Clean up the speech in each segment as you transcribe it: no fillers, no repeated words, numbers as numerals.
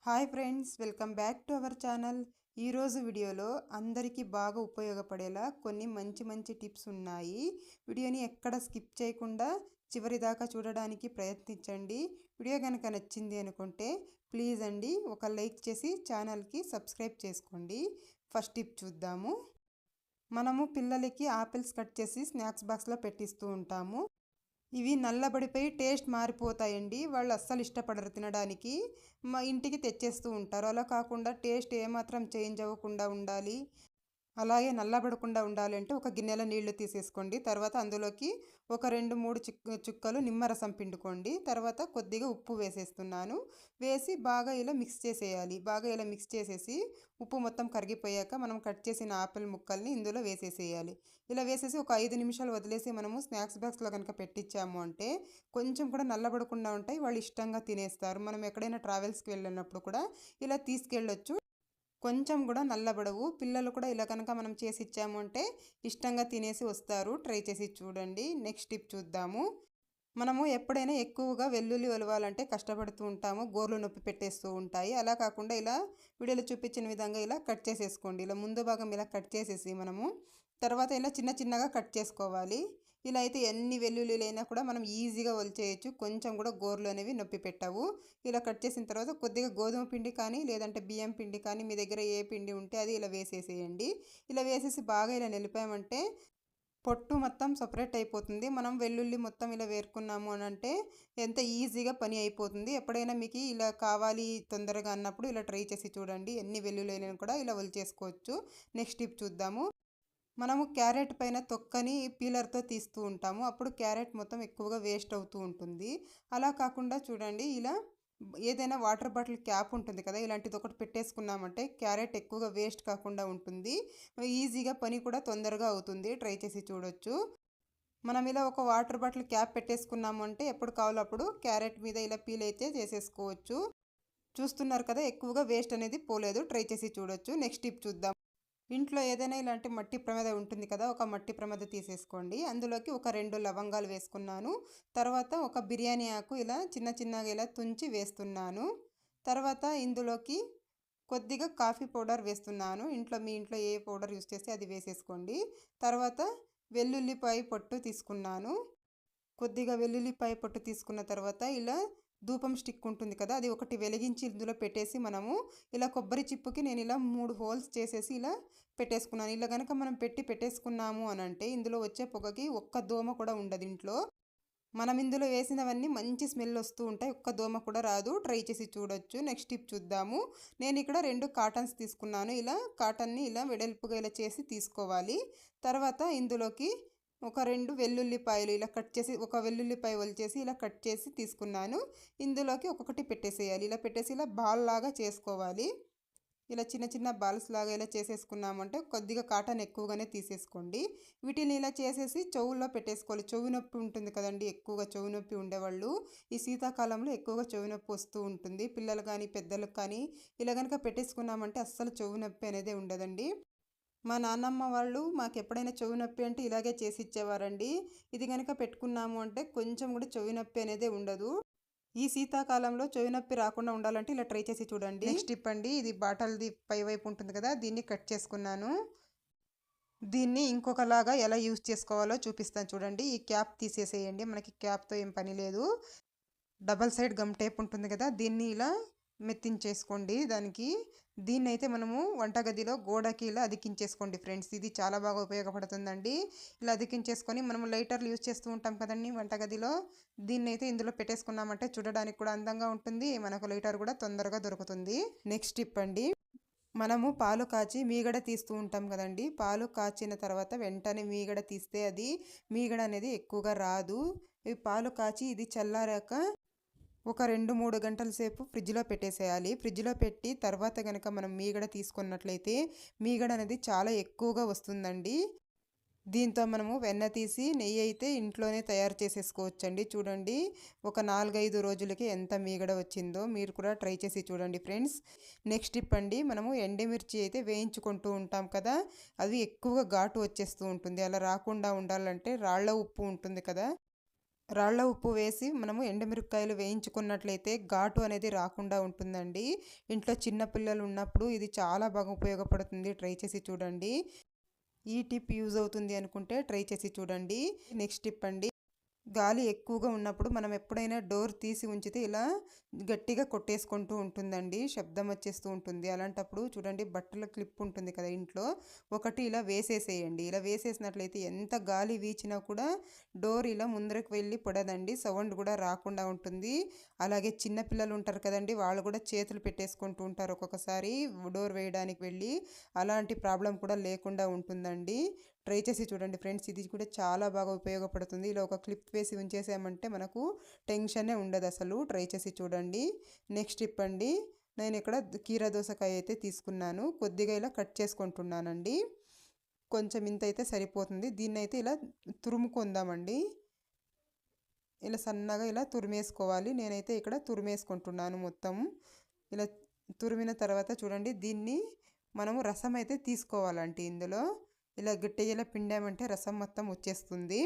Hi friends, welcome back to our channel. ఈరోజు వీడియోలో అందరికీ బాగా ఉపయోగపడేలా కొన్ని మంచి మంచి టిప్స్ ఉన్నాయి. వీడియోని ఎక్కడ స్కిప్ చేయకుండా చివరి దాకా చూడడానికి ప్రయత్నించండి. వీడియో కనుక నచ్చింది అనుకుంటే ప్లీజ్ అండి ఒక లైక్ చేసి ఛానల్కి సబ్స్క్రైబ్ చేసుకోండి. ఫస్ట్ టిప్ చూద్దాము. మనము పిల్లలకి ఆపిల్స్ కట్ చేసి స్నాక్స్ బాక్స్లో పెట్టిస్తూ ఉంటాము. ఇవి నల్లబడిపోయి టేస్ట్ మారిపోతాయండి. వాళ్ళు అస్సలు ఇష్టపడరు తినడానికి. మా ఇంటికి తెచ్చేస్తూ ఉంటారు. అలా కాకుండా టేస్ట్ ఏమాత్రం చేంజ్ అవ్వకుండా ఉండాలి, అలాగే నల్లబడకుండా ఉండాలంటే ఒక గిన్నెలో నీళ్లు తీసేసుకోండి. తర్వాత అందులోకి ఒక 2-3 చుక్కలు నిమ్మరసం పిండుకోండి. తర్వాత కొద్దిగా ఉప్పు వేసేస్తున్నాను. వేసి బాగా ఇలా మిక్స్ చేసేయాలి. బాగా ఇలా మిక్స్ చేసేసి ఉప్పు మొత్తం కరిగిపోయాక మనం కట్ చేసిన ఆపిల్ ముక్కల్ని ఇందులో వేసేసేయాలి. ఇలా వేసేసి ఒక 5 నిమిషాలు వదిలేసి మనము స్నాక్స్ బాక్స్లో కనుక పెట్టించాము అంటే కొంచెం కూడా నల్లబడకుండా ఉంటాయి. వాళ్ళు ఇష్టంగా తినేస్తారు. మనం ఎక్కడైనా ట్రావెల్స్కి వెళ్ళినప్పుడు కూడా ఇలా తీసుకెళ్ళొచ్చు. కొంచెం కూడా నల్లబడవు. పిల్లలు కూడా ఇలా కనుక మనం చేసి ఇచ్చాము అంటే ఇష్టంగా తినేసి వస్తారు. ట్రై చేసి చూడండి. నెక్స్ట్ టిప్ చూద్దాము. మనము ఎప్పుడైనా ఎక్కువగా వెల్లుల్లి ఒలవాలంటే కష్టపడుతూ ఉంటాము. గోర్లు నొప్పి పెట్టేస్తూ ఉంటాయి. అలా కాకుండా ఇలా వీడియోలో చూపించిన విధంగా ఇలా కట్ చేసేసుకోండి. ఇలా ముందు భాగం ఇలా కట్ చేసేసి మనము తర్వాత ఇలా చిన్న చిన్నగా కట్ చేసుకోవాలి. ఇలా అయితే ఎన్ని వెల్లుల్లిలైనా కూడా మనం ఈజీగా ఒలిచేయచ్చు. కొంచెం కూడా గోర్లు అనేవి నొప్పి పెట్టవు. ఇలా కట్ చేసిన తర్వాత కొద్దిగా గోధుమ పిండి కానీ లేదంటే బియ్యం పిండి కానీ మీ దగ్గర ఏ పిండి ఉంటే అది ఇలా వేసేసేయండి. ఇలా వేసేసి బాగా ఇలా నిలిపామంటే పొట్టు మొత్తం సపరేట్ అయిపోతుంది. మనం వెల్లుల్లి మొత్తం ఇలా వేరుకున్నాము అని అంటే ఎంత ఈజీగా పని అయిపోతుంది. ఎప్పుడైనా మీకు ఇలా కావాలి తొందరగా అన్నప్పుడు ఇలా ట్రై చేసి చూడండి. ఎన్ని వెల్లుల్లిలను కూడా ఇలా ఒలిచేసుకోవచ్చు. నెక్స్ట్ టిప్ చూద్దాము. మనము క్యారెట్ పైన తొక్కని పీలర్తో తీస్తూ ఉంటాము. అప్పుడు క్యారెట్ మొత్తం ఎక్కువగా వేస్ట్ అవుతూ ఉంటుంది. అలా కాకుండా చూడండి, ఇలా ఏదైనా వాటర్ బాటిల్ క్యాప్ ఉంటుంది కదా, ఇలాంటిది ఒకటి పెట్టేసుకున్నామంటే క్యారెట్ ఎక్కువగా వేస్ట్ కాకుండా ఉంటుంది. ఈజీగా పని కూడా తొందరగా అవుతుంది. ట్రై చేసి చూడొచ్చు. మనం ఇలా ఒక వాటర్ బాటిల్ క్యాప్ పెట్టేసుకున్నాము అంటే ఎప్పుడు కావాలో అప్పుడు క్యారెట్ మీద ఇలా పీల్ అయితే చేసేసుకోవచ్చు. చూస్తున్నారు కదా, ఎక్కువగా వేస్ట్ అనేది పోలేదు. ట్రై చేసి చూడొచ్చు. నెక్స్ట్ టిప్ చూద్దాం. ఇంట్లో ఏదైనా ఇలాంటి మట్టి ప్రమిద ఉంటుంది కదా, ఒక మట్టి ప్రమిద తీసేసుకోండి. అందులోకి ఒక 2 లవంగాలు వేసుకున్నాను. తర్వాత ఒక బిర్యానీ ఆకు ఇలా చిన్న చిన్నగా ఇలా తుంచి వేస్తున్నాను. తర్వాత ఇందులోకి కొద్దిగా కాఫీ పౌడర్ వేస్తున్నాను. మీ ఇంట్లో ఏ పౌడర్ యూస్ చేస్తే అది వేసేసుకోండి. తర్వాత వెల్లుల్లిపాయ పొట్టు తీసుకున్నాను. కొద్దిగా వెల్లుల్లిపాయ పొట్టు తీసుకున్న తర్వాత ఇలా ధూపం స్టిక్ ఉంటుంది కదా, అది ఒకటి వెలిగించి ఇందులో పెట్టేసి మనము ఇలా కొబ్బరి చిప్పుకి నేను ఇలా 3 హోల్స్ చేసేసి ఇలా పెట్టేసుకున్నాను. ఇలా కనుక మనం పెట్టేసుకున్నాము అని అంటే ఇందులో వచ్చే పొగకి ఒక్క దోమ కూడా ఉండదు ఇంట్లో. మనం ఇందులో వేసినవన్నీ మంచి స్మెల్ వస్తూ ఉంటాయి. ఒక్క దోమ కూడా రాదు. ట్రై చేసి చూడొచ్చు. నెక్స్ట్ టిప్ చూద్దాము. నేను ఇక్కడ 2 కాటన్స్ తీసుకున్నాను. ఇలా కాటన్ని ఇలా వెడల్పుగా ఇలా చేసి తీసుకోవాలి. తర్వాత ఇందులోకి ఒక 2 వెల్లుల్లిపాయలు ఇలా కట్ చేసి, ఒక వెల్లుల్లిపాయ ఒలిచేసి ఇలా కట్ చేసి తీసుకున్నాను. ఇందులోకి ఒక్కొక్కటి పెట్టేసేయాలి. ఇలా పెట్టేసి ఇలా బాల్ లాగా చేసుకోవాలి. ఇలా చిన్న చిన్న బాల్స్ లాగా ఇలా చేసేసుకున్నామంటే కొద్దిగా కాటన్ ఎక్కువగానే తీసేసుకోండి. వీటిని ఇలా చేసేసి చెవుల్లో పెట్టేసుకోవాలి. చెవి నొప్పి ఉంటుంది కదండి, ఎక్కువగా చెవి నొప్పి ఉండేవాళ్ళు ఈ శీతాకాలంలో ఎక్కువగా చెవి నొప్పి వస్తూ ఉంటుంది. పిల్లలు కానీ పెద్దలకు కానీ ఇలా కనుక పెట్టేసుకున్నామంటే అస్సలు చెవి నొప్పి అనేది ఉండదండి. మా నాన్నమ్మ వాళ్ళు మాకు ఎప్పుడైనా చెవి నొప్పి అంటే ఇలాగే చేసి ఇచ్చేవారండి. ఇది కనుక పెట్టుకున్నాము అంటే కొంచెం కూడా చెవి నొప్పి అనేది ఉండదు. ఈ శీతాకాలంలో చెవి నొప్పి రాకుండా ఉండాలంటే ఇలా ట్రై చేసి చూడండి. నెక్స్ట్ టిప్ అండి, ఇది బాటల్ది పై వైపు ఉంటుంది కదా, దీన్ని కట్ చేసుకున్నాను. దీన్ని ఇంకొకలాగా ఎలా యూజ్ చేసుకోవాలో చూపిస్తాను చూడండి. ఈ క్యాప్ తీసేసేయండి. మనకి క్యాప్తో ఏం పని లేదు. డబల్ సైడ్ గమ్ టేప్ ఉంటుంది కదా, దీన్ని ఇలా మెత్తించేసుకోండి. దీన్ని అయితే మనము వంటగదిలో గోడకి ఇలా అతికించేసుకోండి ఫ్రెండ్స్. ఇది చాలా బాగా ఉపయోగపడుతుందండి. ఇలా అతికించేసుకొని మనము లైటర్లు యూజ్ చేస్తూ ఉంటాం కదండి వంటగదిలో, దీన్ని అయితే ఇందులో పెట్టేసుకున్నామంటే చూడడానికి కూడా అందంగా ఉంటుంది. మనకు లైటర్ కూడా తొందరగా దొరుకుతుంది. నెక్స్ట్ టిప్ అండి, మనము పాలు కాచి మీగడ తీస్తూ ఉంటాం కదండి. పాలు కాచిన తర్వాత వెంటనే మీగడ తీస్తే అది మీగడ అనేది ఎక్కువగా రాదు. ఈ పాలు కాచి ఇది చల్లారాక ఒక 2-3 గంటల సేపు ఫ్రిడ్జ్లో పెట్టేసేయాలి. ఫ్రిడ్జ్లో పెట్టి తర్వాత కనుక మనం మీగడ తీసుకున్నట్లయితే మీగడ అనేది చాలా ఎక్కువగా వస్తుందండి. దీంతో మనము వెన్న తీసి నెయ్యి అయితే ఇంట్లోనే తయారు చేసేసుకోవచ్చండి. చూడండి, ఒక 4-5 రోజులకి ఎంత మీగడ వచ్చిందో మీరు కూడా ట్రై చేసి చూడండి ఫ్రెండ్స్. నెక్స్ట్ టిప్ అండి, మనము ఎండుమిర్చి అయితే వేయించుకుంటూ ఉంటాం కదా, అవి ఎక్కువగా ఘాటు వచ్చేస్తూ ఉంటుంది. అలా రాకుండా ఉండాలంటే రాళ్ళ ఉప్పు ఉంటుంది కదా, రాళ్ళ ఉప్పు వేసి మనము ఎండుమిరపకాయలు వేయించుకున్నట్లయితే ఘాటు అనేది రాకుండా ఉంటుందండి. ఇంట్లో చిన్న పిల్లలు ఉన్నప్పుడు ఇది చాలా బాగా ఉపయోగపడుతుంది. ట్రై చేసి చూడండి. ఈ టిప్ యూజ్ అవుతుంది అనుకుంటే ట్రై చేసి చూడండి. నెక్స్ట్ టిప్ అండి, గాలి ఎక్కువగా ఉన్నప్పుడు మనం ఎప్పుడైనా డోర్ తీసి ఉంచితే ఇలా గట్టిగా కొట్టేసుకుంటూ ఉంటుందండి, శబ్దం వచ్చేస్తూ ఉంటుంది. అలాంటప్పుడు చూడండి, బట్టల క్లిప్ ఉంటుంది కదా ఇంట్లో, ఒకటి ఇలా వేసేసేయండి. ఇలా వేసేసినట్లయితే ఎంత గాలి వీచినా కూడా డోర్ ఇలా ముందరకు వెళ్ళి పడదండి, సౌండ్ కూడా రాకుండా ఉంటుంది. అలాగే చిన్నపిల్లలు ఉంటారు కదండి, వాళ్ళు కూడా చేతులు పెట్టేసుకుంటూ ఉంటారు ఒక్కొక్కసారి డోర్ వేయడానికి వెళ్ళి, అలాంటి ప్రాబ్లం కూడా లేకుండా ఉంటుందండి. ట్రై చేసి చూడండి ఫ్రెండ్స్, ఇది కూడా చాలా బాగా ఉపయోగపడుతుంది. ఇలా ఒక క్లిప్ వేసి ఉంచేసామంటే మనకు టెన్షనే ఉండదు అసలు. ట్రై చేసి చూడండి. నెక్స్ట్ టిప్ అండి, నేను ఇక్కడ కీరా దోసకాయ అయితే తీసుకున్నాను, కొద్దిగా ఇలా కట్ చేసుకుంటున్నానండి. కొంచెం ఇంత అయితే సరిపోతుంది. దీన్ని అయితే ఇలా తురుముకుందామండి. ఇలా సన్నగా ఇలా తురిమేసుకోవాలి. నేనైతే ఇక్కడ తురిమేసుకుంటున్నాను మొత్తం. ఇలా తురిమిన తర్వాత చూడండి, దీన్ని మనము రసం అయితే తీసుకోవాలండి. ఇందులో ఇలా గట్టిగా ఇలా పిండామంటే రసం మొత్తం వచ్చేస్తుంది.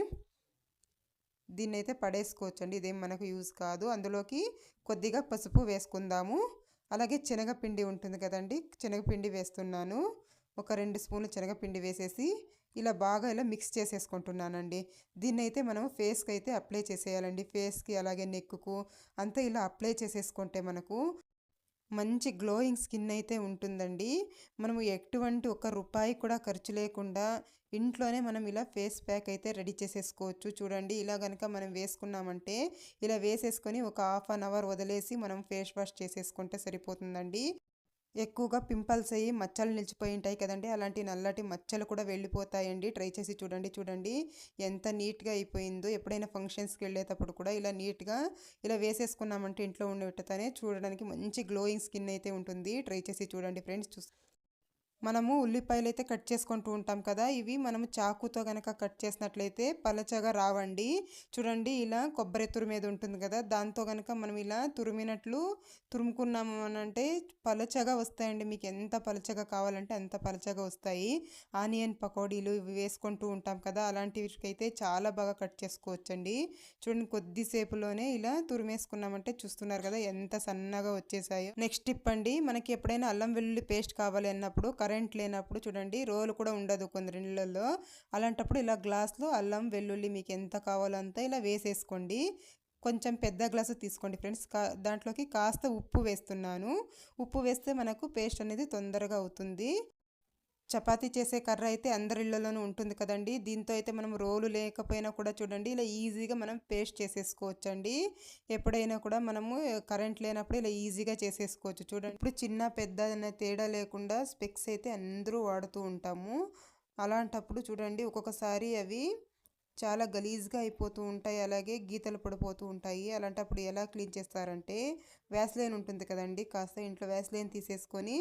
దీన్ని అయితే పడేసుకోవచ్చండి, ఇదేం మనకు యూజ్ కాదు. అందులోకి కొద్దిగా పసుపు వేసుకుందాము. అలాగే శనగపిండి ఉంటుంది కదండి, శనగపిండి వేస్తున్నాను. ఒక 2 స్పూన్లు శనగపిండి వేసేసి ఇలా బాగా ఇలా మిక్స్ చేసేసుకుంటున్నానండి. దీన్ని అయితే మనం ఫేస్కి అయితే అప్లై చేసేయాలండి. ఫేస్కి అలాగే నెక్కు అంతా ఇలా అప్లై చేసేసుకుంటే మనకు మంచి గ్లోయింగ్ స్కిన్ అయితే ఉంటుందండి. మనము ఎటువంటి ₹1 కూడా ఖర్చు లేకుండా ఇంట్లోనే మనం ఇలా ఫేస్ ప్యాక్ అయితే రెడీ చేసేసుకోవచ్చు. చూడండి, ఇలా కనుక మనం వేసుకున్నామంటే ఇలా వేసేసుకొని ఒక హాఫ్ అన్ అవర్ వదిలేసి మనం ఫేస్ వాష్ చేసేసుకుంటే సరిపోతుందండి. ఎక్కువగా పింపుల్స్ అయ్యి మచ్చలు నిలిచిపోయి ఉంటాయి కదండి, అలాంటి నల్లటి మచ్చలు కూడా వెళ్ళిపోతాయండి. ట్రై చేసి చూడండి ఎంత నీట్గా అయిపోయిందో. ఎప్పుడైనా ఫంక్షన్స్కి వెళ్ళేటప్పుడు కూడా ఇలా నీట్గా ఇలా వేసేసుకున్నామంటే ఇంట్లో ఉండేటనే చూడడానికి మంచి గ్లోయింగ్ స్కిన్ అయితే ఉంటుంది. ట్రై చేసి చూడండి ఫ్రెండ్స్. మనము ఉల్లిపాయలు అయితే కట్ చేసుకుంటూ ఉంటాం కదా, ఇవి మనము చాకుతో కనుక కట్ చేసినట్లయితే పలచగా రావండి. చూడండి, ఇలా కొబ్బరి తురిమేది ఉంటుంది కదా, దాంతో కనుక మనం ఇలా తురుముకున్నాము అని అంటే పలచగా వస్తాయండి. మీకు ఎంత పలచగా కావాలంటే అంత పలచగా వస్తాయి. ఆనియన్ పకోడీలు ఇవి వేసుకుంటూ ఉంటాం కదా, అలాంటివికైతే చాలా బాగా కట్ చేసుకోవచ్చండి. చూడండి, కొద్దిసేపులోనే ఇలా తురిమేసుకున్నామంటే చూస్తున్నారు కదా ఎంత సన్నగా వచ్చేసాయో. నెక్స్ట్ టిప్ అండి, మనకి ఎప్పుడైనా అల్లం వెల్లుల్లి పేస్ట్ కావాలి అన్నప్పుడు కరెంట్ లేనప్పుడు చూడండి, రోలు కూడా ఉండదు కొందరి ఇళ్ళల్లో. అలాంటప్పుడు ఇలా గ్లాస్లో అల్లం వెల్లుల్లి మీకు ఎంత కావాలో అంత ఇలా వేసేసుకోండి. కొంచెం పెద్ద గ్లాసు తీసుకోండి ఫ్రెండ్స్. దాంట్లోకి కాస్త ఉప్పు వేస్తున్నాను. ఉప్పు వేస్తే మనకు పేస్ట్ అనేది తొందరగా అవుతుంది. చపాతీ చేసే కర్ర అయితే అందరి ఇళ్ళలోనూ ఉంటుంది కదండి, దీంతో అయితే మనం రోలు లేకపోయినా కూడా చూడండి ఇలా ఈజీగా మనం పేస్ట్ చేసేసుకోవచ్చండి. ఎప్పుడైనా కూడా మనము కరెంట్ లేనప్పుడు ఇలా ఈజీగా చేసేసుకోవచ్చు. చూడండి, ఇప్పుడు చిన్న పెద్ద అనే తేడా లేకుండా స్పెక్స్ అయితే అందరూ వాడుతూ ఉంటాము. అలాంటప్పుడు చూడండి, ఒక్కొక్కసారి అవి చాలా గలీజ్గా అయిపోతూ ఉంటాయి, అలాగే గీతలు పడిపోతూ ఉంటాయి. అలాంటప్పుడు ఎలా క్లీన్ చేస్తారంటే, వ్యాస్లైన్ ఉంటుంది కదండి, కాస్త ఇంట్లో వ్యాస్లైన్ తీసేసుకొని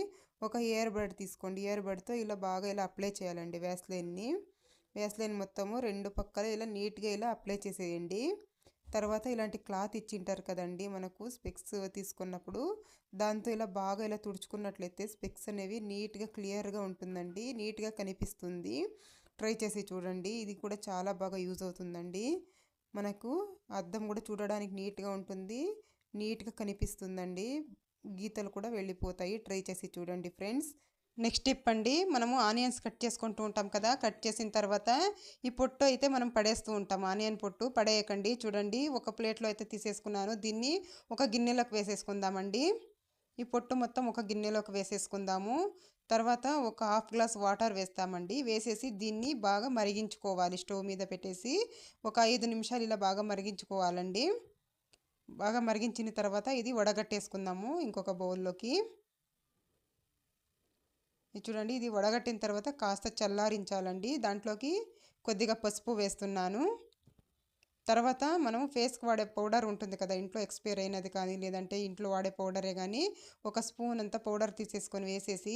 ఒక ఇయర్ బడ్ తీసుకోండి. ఇయర్ బడ్తో ఇలా బాగా ఇలా అప్లై చేయాలండి వ్యాస్లైన్ మొత్తము 2 పక్కల ఇలా నీట్గా ఇలా అప్లై చేసేయండి. తర్వాత ఇలాంటి క్లాత్ ఇచ్చింటారు కదండి మనకు స్పెక్స్ తీసుకున్నప్పుడు, దాంతో ఇలా బాగా ఇలా తుడుచుకున్నట్లయితే స్పెక్స్ అనేవి నీట్గా క్లియర్గా ఉంటుందండి, నీట్గా కనిపిస్తుంది. ట్రై చేసి చూడండి, ఇది కూడా చాలా బాగా యూజ్ అవుతుందండి. మనకు అద్దం కూడా చూడడానికి నీట్గా ఉంటుంది, నీట్గా కనిపిస్తుందండి, గీతలు కూడా వెళ్ళిపోతాయి. ట్రై చేసి చూడండి ఫ్రెండ్స్. నెక్స్ట్ టిప్ అండి, మనము ఆనియన్స్ కట్ చేసుకుంటూ ఉంటాం కదా, కట్ చేసిన తర్వాత ఈ పొట్టు అయితే మనం పడేస్తూ ఉంటాం. ఆనియన్ పొట్టు పడేయకండి. చూడండి, ఒక ప్లేట్లో అయితే తీసేసుకున్నాను, దీన్ని ఒక గిన్నెలోకి వేసేసుకుందామండి. ఈ పొట్టు మొత్తం ఒక గిన్నెలోకి వేసేసుకుందాము. తర్వాత ఒక హాఫ్ గ్లాస్ వాటర్ వేస్తామండి. వేసేసి దీన్ని బాగా మరిగించుకోవాలి. స్టవ్ మీద పెట్టేసి ఒక 5 నిమిషాలు ఇలా బాగా మరిగించుకోవాలండి. బాగా మరిగించిన తర్వాత ఇది వడగట్టేసుకుందాము ఇంకొక బౌల్లోకి. చూడండి, ఇది వడగట్టిన తర్వాత కాస్త చల్లారించాలండి. దాంట్లోకి కొద్దిగా పసుపు వేస్తున్నాను. తర్వాత మనం ఫేస్కి వాడే పౌడర్ ఉంటుంది కదా, ఇంట్లో ఎక్స్పైర్ అయినది కానీ లేదంటే ఇంట్లో వాడే పౌడరే కానీ ఒక స్పూన్ అంత పౌడర్ తీసేసుకొని వేసేసి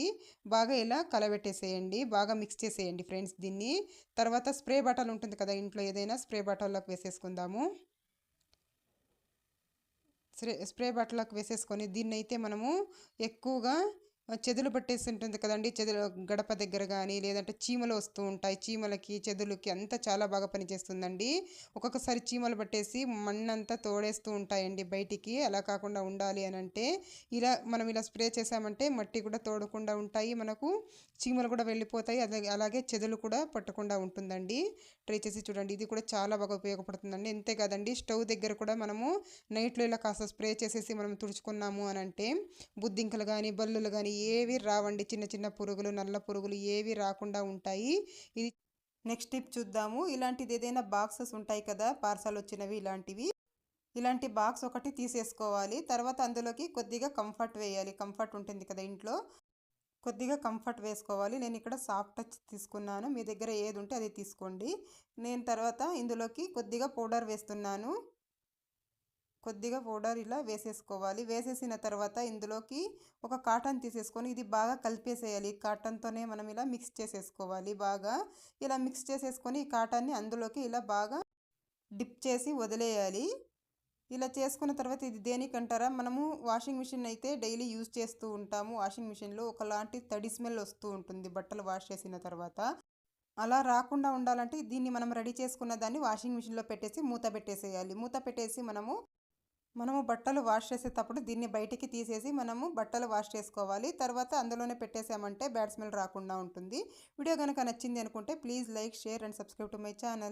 బాగా ఇలా కలబెట్టేసేయండి, బాగా మిక్స్ చేసేయండి ఫ్రెండ్స్ దీన్ని. తర్వాత స్ప్రే బాటిల్ ఉంటుంది కదా ఇంట్లో, ఏదైనా స్ప్రే బాటిల్లోకి వేసేసుకుందాము. స్ప్రే బాటిల్లోకి వేసేసుకొని దీన్ని అయితే మనము ఎక్కువగా చెదలు పట్టేసి ఉంటుంది కదండీ! గడప దగ్గర గానీ, లేదంటే చీమలు వస్తూ ఉంటాయి. చీమలకి, చెదులుకి అంతా చాలా బాగా పనిచేస్తుందండి. ఒక్కొక్కసారి చీమలు పట్టేసి మన్నంతా తోడేస్తూ ఉంటాయండి బయటికి. అలా కాకుండా ఉండాలి అనంటే, మనం ఇలా స్ప్రే చేశామంటే మట్టి కూడా తోడకుండా ఉంటాయి మనకు. చీమలు కూడా వెళ్ళిపోతాయి. అలాగే చెదలు కూడా పట్టకుండా ఉంటుందండి. ట్రై చేసి చూడండి. ఇది కూడా చాలా బాగా ఉపయోగపడుతుందండి. అంతే కాదండి, స్టవ్ దగ్గర కూడా మనము నైట్‌లో ఇలా కాస్త స్ప్రే చేసేసి మనం తుడుచుకున్నాము అనంటే బుద్ధింకలు గానీ, బల్లులు గానీ ఏవి రావండి. చిన్న చిన్న పురుగులు, నల్ల పురుగులు ఏవి రాకుండా ఉంటాయి. ఇది నెక్స్ట్ టిప్ చూద్దాము. ఇలాంటిది ఏదైనా బాక్సెస్ ఉంటాయి కదా! పార్సల్ వచ్చినవి ఇలాంటివి. ఇలాంటి బాక్స్ ఒకటి తీసేసుకోవాలి. తర్వాత అందులోకి కొద్దిగా కంఫర్ట్ వేయాలి. కంఫర్ట్ ఉంటుంది కదా ఇంట్లో. కొద్దిగా కంఫర్ట్ వేసుకోవాలి. నేను ఇక్కడ సాఫ్ట్ టచ్ తీసుకున్నాను. మీ దగ్గర ఏది ఉంటే అది తీసుకోండి. నేను తర్వాత ఇందులోకి కొద్దిగా పౌడర్ వేస్తున్నాను. కొద్దిగా పౌడర్ ఇలా వేసేసుకోవాలి. వేసేసిన తర్వాత ఇందులోకి ఒక కాటన్ తీసేసుకొని ఇది బాగా కలిపేసేయాలి. కాటన్తోనే మనం ఇలా మిక్స్ చేసేసుకోవాలి బాగా. ఇలా మిక్స్ చేసేసుకొని ఈ కాటన్ని అందులోకి ఇలా బాగా డిప్ చేసి వదిలేయాలి. ఇలా చేసుకున్న తర్వాత ఇది దేనికంటారా, మనము వాషింగ్ మిషన్ అయితే డైలీ యూజ్ చేస్తూ ఉంటాము. వాషింగ్ మిషన్లో ఒకలాంటి తడి స్మెల్ వస్తూ ఉంటుంది బట్టలు వాష్ చేసిన తర్వాత. అలా రాకుండా ఉండాలంటే దీన్ని మనం రెడీ చేసుకున్న దాన్ని వాషింగ్ మిషన్లో పెట్టేసి మూత పెట్టేసేయాలి. మూత పెట్టేసి మనము బట్టలు వాష్ చేసేటప్పుడు దీన్ని బయటికి తీసేసి మనము బట్టలు వాష్ చేసుకోవాలి. తర్వాత అందులోనే పెట్టేసామంటే బ్యాడ్ స్మెల్ రాకుండా ఉంటుంది. వీడియో కనుక నచ్చింది అనుకుంటే please like, share and subscribe to my channel.